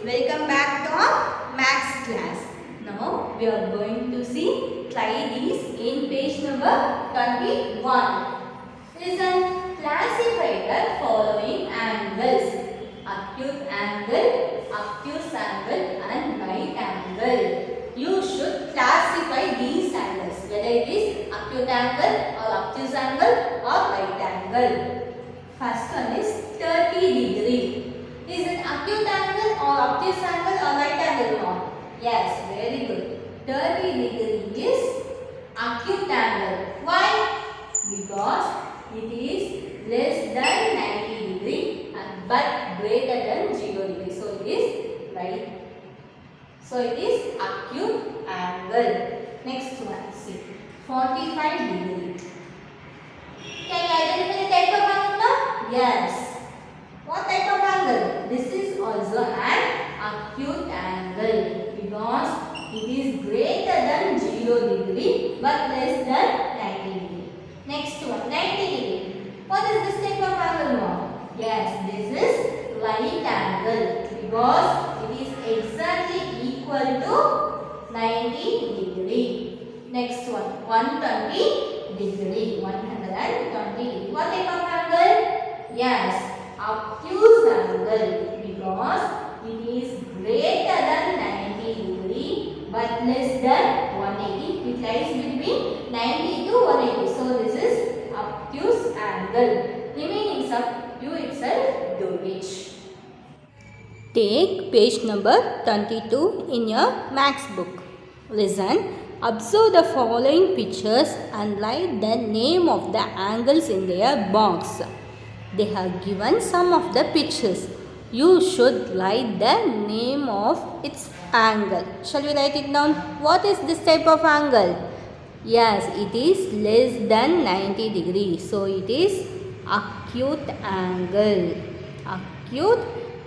welcome back to our maths class. Now we are going to see try these in page number 21. Listen, classify the following angles: acute angle, obtuse angle and right angle. You should classify these angles, whether it is acute angle or obtuse angle or right angle. First one is 30 degree. Is it acute angle or obtuse angle or right angle? Yes, very good. 30 degree is acute angle. Why? Because it is less than 90 degree but greater than 0 degree. So it is right. So it is acute angle. Next one, see, 45 degree. Can you identify the type of angle now? Yes. What type of angle? This is also an acute angle because it is greater than 0 degree but less than 90 degree. Next one, 90 degree. What is this type of angle now? Yes, this is right angle because it is exactly equal to 90 degree. Next one, 120 degree. 120 degree. What type of angle? Yes, obtuse angle because it is greater than 90 degree but less than 180. It lies between 90 to 180. So this is obtuse angle. Remaining sum you itself do it. Take page number 22 in your maths book. Listen. Observe the following pictures and write the name of the angles in their box. They have given some of the pictures. You should write the name of its angle. Shall we write it down? What is this type of angle? Yes, it is less than 90 degrees. So it is acute angle. Acute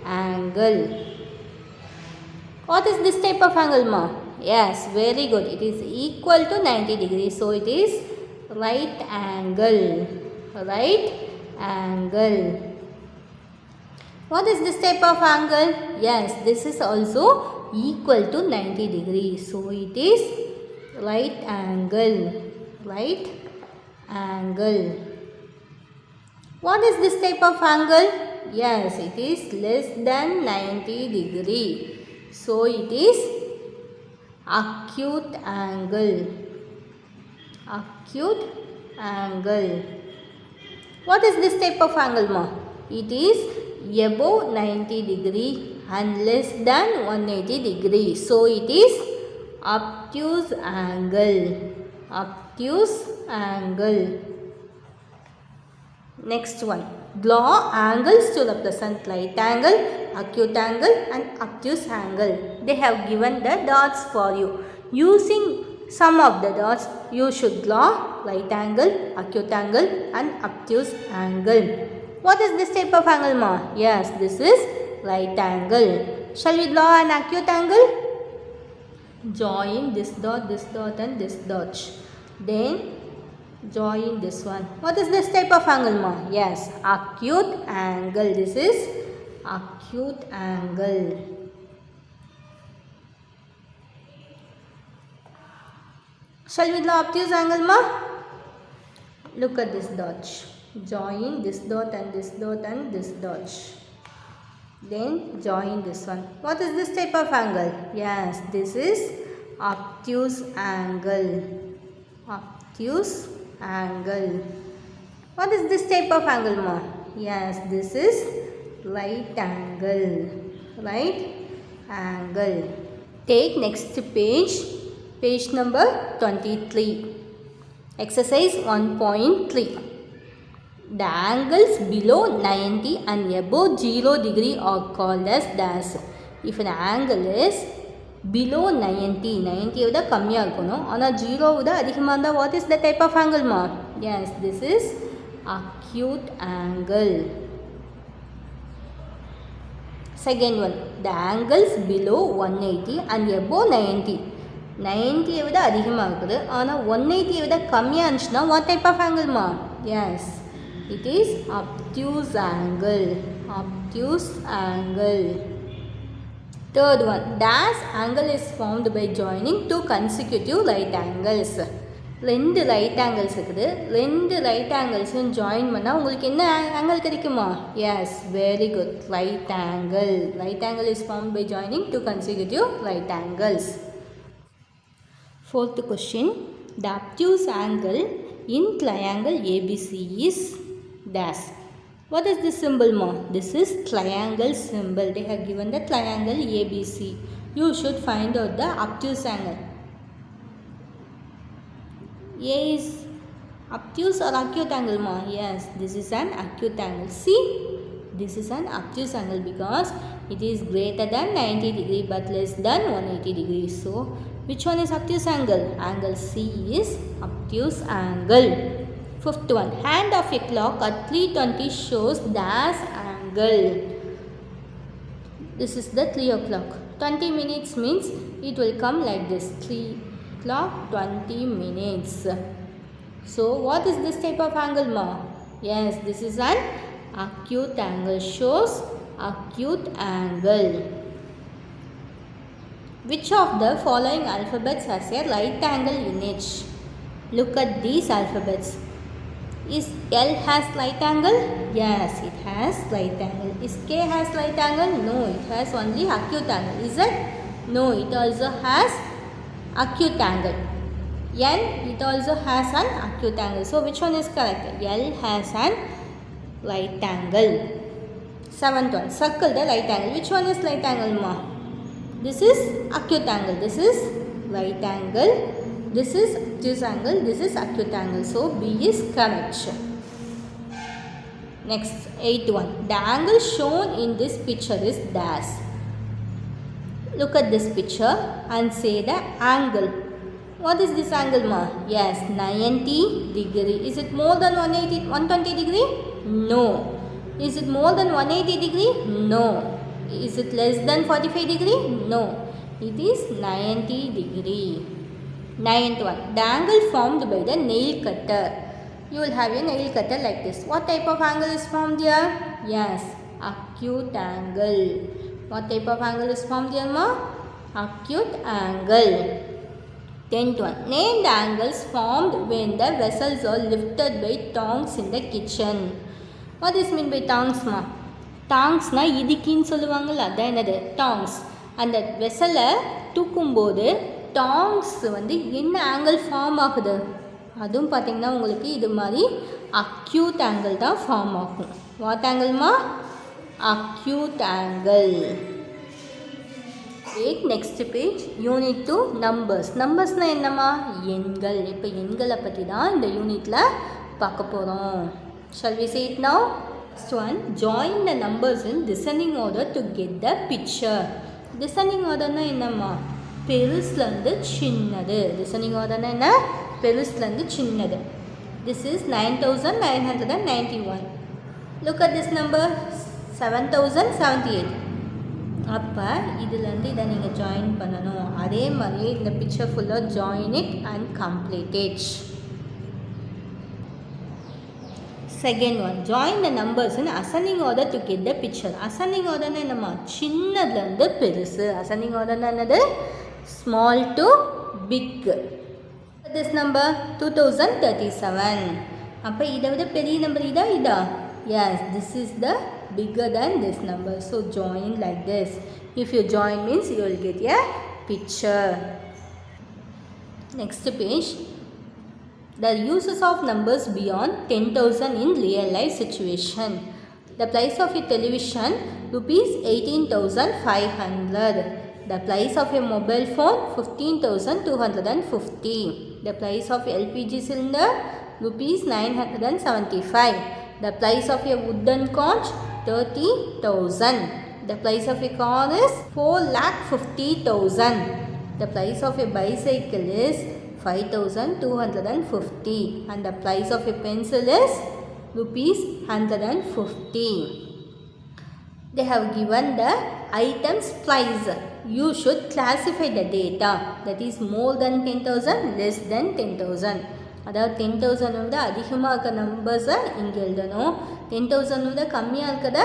angle. What is this type of angle, ma? Yes, very good. It is equal to 90 degrees. So it is right angle. Right angle. What is this type of angle? Yes, this is also equal to 90 degrees. So it is right angle. Right angle. What is this type of angle? Yes, it is less than 90 degree. So it is acute angle. Acute angle. What is this type of angle, ma? It is above 90 degree and less than 180 degree. So it is obtuse angle. Obtuse angle. Next one. Draw angles to represent right angle, acute angle and obtuse angle. They have given the dots for you. Using some of the dots, you should draw right angle, acute angle and obtuse angle. What is this type of angle, ma? Yes, this is right angle. Shall we draw an acute angle? Join this dot and this dot. Then join this one. What is this type of angle, ma? Yes, acute angle. This is acute angle. Shall we draw obtuse angle, ma? Look at this dot. Join this dot and this dot and this dot. Then join this one. What is this type of angle? Yes, this is obtuse angle. Obtuse angle. What is this type of angle, ma? Yes, this is right angle. Right angle. Take next page, page number 23. Exercise 1.3. The angles below 90 and above 0 degree are called as dash. If an angle is below 90, 90 விட கம்மியா இருக்கணும். ஆனா 0 விட அதிகமா இருந்தா what is the type of angle, ma? Yes, this is acute angle. Second one, the angles below 180 and above 90. 90 விட அதிகமா இருக்குது. ஆனா 180 விட கம்மியா இருந்துச்சுனா what type of angle, ma? Yes, it is obtuse angle. Obtuse angle. Third one, dash angle is formed by joining two consecutive right angles. ரெண்டு right angles இருக்குது. ரெண்டு ரைட் ஆங்கிள்ஸும் ஜாயின் பண்ணால் உங்களுக்கு என்ன ஆங்கிள் கிடைக்குமா? Yes, very good, right angle. Right angle is formed by joining two consecutive right angles. Fourth question, the obtuse angle in triangle ABC is dash. What is this symbol ma? This is triangle symbol. They have given the triangle ABC. You should find out the obtuse angle. A is obtuse or acute angle ma? Yes, this is an acute angle. See, this is an obtuse angle because it is greater than 90 degree but less than 180 degree. So, which one is obtuse angle? Angle C is obtuse angle. Fifth one, hand of a clock at 3:20 shows dash angle. This is the 3 o'clock. 20 minutes means it will come like this. 3 o'clock 20 minutes. So what is this type of angle ma? Yes, this is an acute angle. Shows acute angle. Which of the following alphabets has a right angle in it? Look at these alphabets. Is L has right angle? Yes, it has right angle. Is K has right angle? No, it has only acute angle. Is it? No, it also has acute angle. N, it also has an acute angle. So which one is correct? L has an right angle. Seventh one, circle the right angle. Which one is right angle ma? This is acute angle. This is right angle. This is obtuse angle. This is acute angle. So B is correct. Next, eighth one. The angle shown in this picture is dash. Look at this picture and say the angle. What is this angle ma? Yes, 90 degree. Is it more than 120 degree? No. Is it more than 180 degree? No. Is it less than 45 degree? No. It is 90 degree. Ninth one, the angle formed by the nail cutter. You will have a nail cutter like this. What type of angle is formed here? Yes, acute angle. What type of angle is formed here ma? Acute angle. Tenth one, name the angles formed when the vessels are lifted by tongs in the kitchen. What is mean by tongs ma? tongs na இதிக்கின்னு சொல்லுவாங்கல்ல, அதான் என்னது tongs. அந்த வெசலை தூக்கும்போது tongs வந்து என்ன angle form ஆகுது? அதுவும் பார்த்திங்கன்னா உங்களுக்கு இது மாதிரி அக்யூட் ஆங்கிள் தான் ஃபார்ம் ஆகும். வாட் ஆங்கிள்மா? Acute angle. Next page, unit 2 numbers. நம்பர்ஸ்னால் என்னம்மா? எண்கள். இப்போ எண்களை பற்றி தான் இந்த யூனிட்டில் பார்க்க போகிறோம். Shall we say it now? First one, join the numbers in descending order to get the picture. Descending orderனா என்னம்மா? பெருசுலேருந்து சின்னது. டிசனிங் ஆர்டர்னா என்ன? பெருசுலேருந்து சின்னது. This is 9,991. Look at this number, 7,078. அப்போ இதுலேருந்து இதை நீங்கள் ஜாயின் பண்ணணும். அதே மாதிரி இந்த பிக்சர் ஃபுல்லாக join it and complete it. Second one, join the numbers in ascending order to get the picture. Ascending orderனா என்னம்மா? சின்னதுலேருந்து பெருசு. Ascending orderனா என்னது? Small to big. This number 2037. அப்போ இதை விட பெரிய நம்பர் இதா? Yes, this is the bigger than this number. So join like this. If you join means you will get a picture. Next page. The uses of numbers beyond 10,000 in real life situation. The price of a television rupees 18,500. The price of a mobile phone 15,250. The price of LPG cylinder rupees 975. The price of a wooden conch 30,000. The price of a car is 4,50,000. The price of a bicycle is 5,250 and the price of a pencil is rupees 150. They have given the items price. You should classify the data, that is more than 10,000, less than 10,000. அதாவது 10,000 விட அதிகமாக இருக்க நம்பர்ஸை இங்கே எழுதணும், 10,000 விட கம்மியாக இருக்கிறத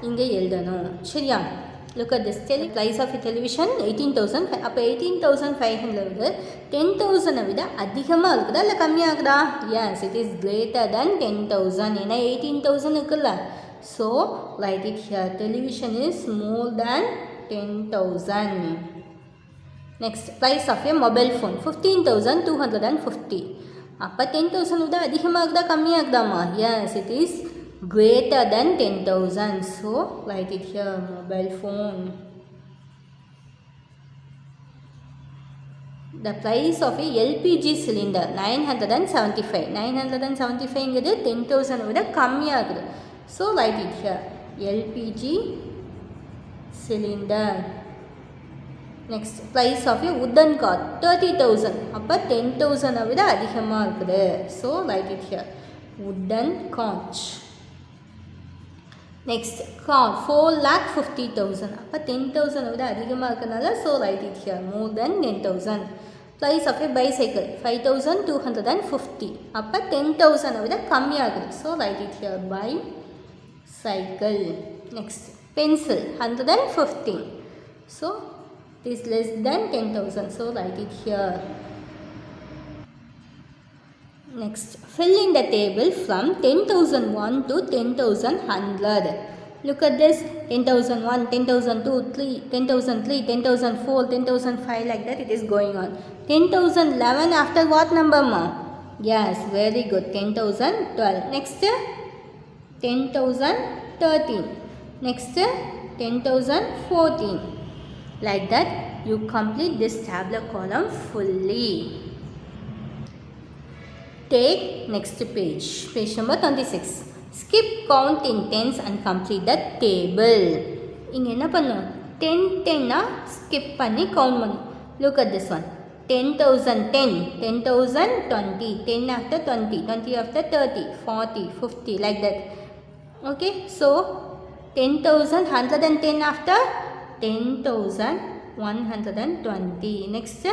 இங்கே எழுதணும். சரியா? Look at this. Price of a television 18,000. அப்போ 18,500 விட 10,000 விட அதிகமாக இருக்குதா இல்லை கம்மியாக இருக்குதா? Yes, it is greater than 10,000. ஏன்னா 18,000 இருக்குல்ல. So, write it here. Television is more than 10,000. Next, price of a mobile phone 15,250. அப்போ 10,000 விட அதிகமாக இருக்குதா கம்மியாக இருக்குதாமா? Yes, it is greater than 10,000. So, write it here. Mobile phone. The price of a LPG cylinder 975. 975 இங்கிறது 10,000 விட கம்மியாக இருக்குது. So, write it here. LPG cylinder. Next, price of a wooden cart 30,000. அப்போ 10,000 விட அதிகமாக இருக்குது. So, write it here. Wooden cart. Next, car 4,50,000. அப்போ 10,000 விட அதிகமாக இருக்கிறதுனால so write it here. More than 10,000. Price of a bicycle 5,250. அப்போ 10,000 விட கம்மியாக இருக்குது. So write it here. Bicycle. Next, pencil 115. So it is less than 10,000. So write it here. Next, fill in the table from 10,001 to 10,100. Look at this. 10,001, 10,002, 10,003, 10,004, 10,005 like that it is going on. 10,011 after what number ma? Yes, very good. 10,012. Next, 10,013. Next, 10,014. Like that you complete this tabular column fully. Take next page. Page number 26. Skip count in tens and complete the table. இங்கே என்ன பண்ணும் 10 skip பண்ணி count பண்ணும். Look at this one. 10,010, 10,020, 10 after 20, 20 after 30, 40, 50 like that. Okay, so 10,110 after 10,120. Next,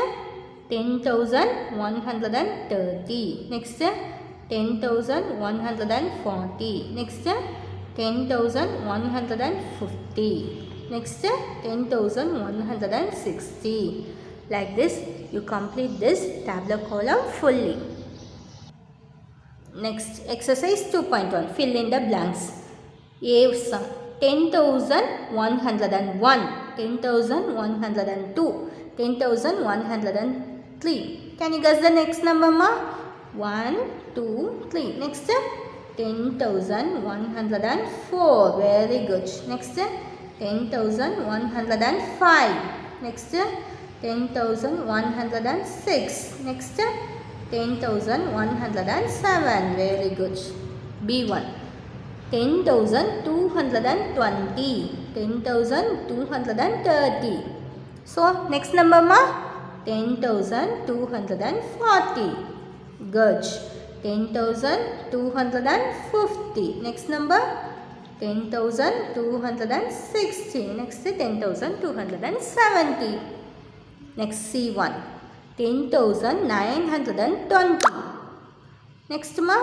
10,130. Next, 10,140. Next, 10,150. Next, 10,160. Like this, you complete this tabular column fully. Next, exercise 2.1. Fill in the blanks. A sum 10,101, 10,102, 10,103. Can you guess the next number ma? 1, 2, 3. Next, 10,104. Very good. Next, 10,105. Next, 10,106. Next, 10,107. Very good. B1. 10,220, 10,230. So, next number ma? 10,240. Good. 10,250. Next number? 10,260. Next, 10,270. Next, C1. 10,920. Next ma?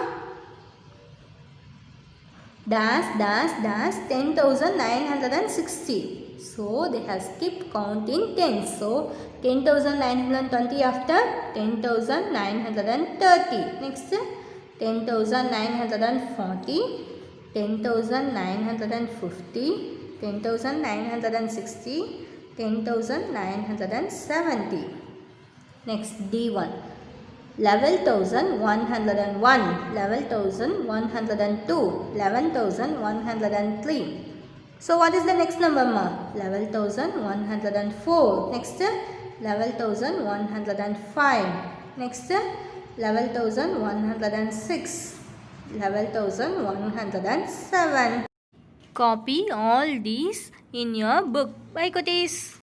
Dash, 10,960. So, they have skipped count in tens. So, 10,920 after 10,930. Next, 10,940, 10,950, 10,960, 10,970. Next, D1. 11,101, 11,102, 11,103. So, what is the next number ma? 11,104. Next, 11,105. Next, 11,106. 11,107. Copy all these in your book. Bye, cuties.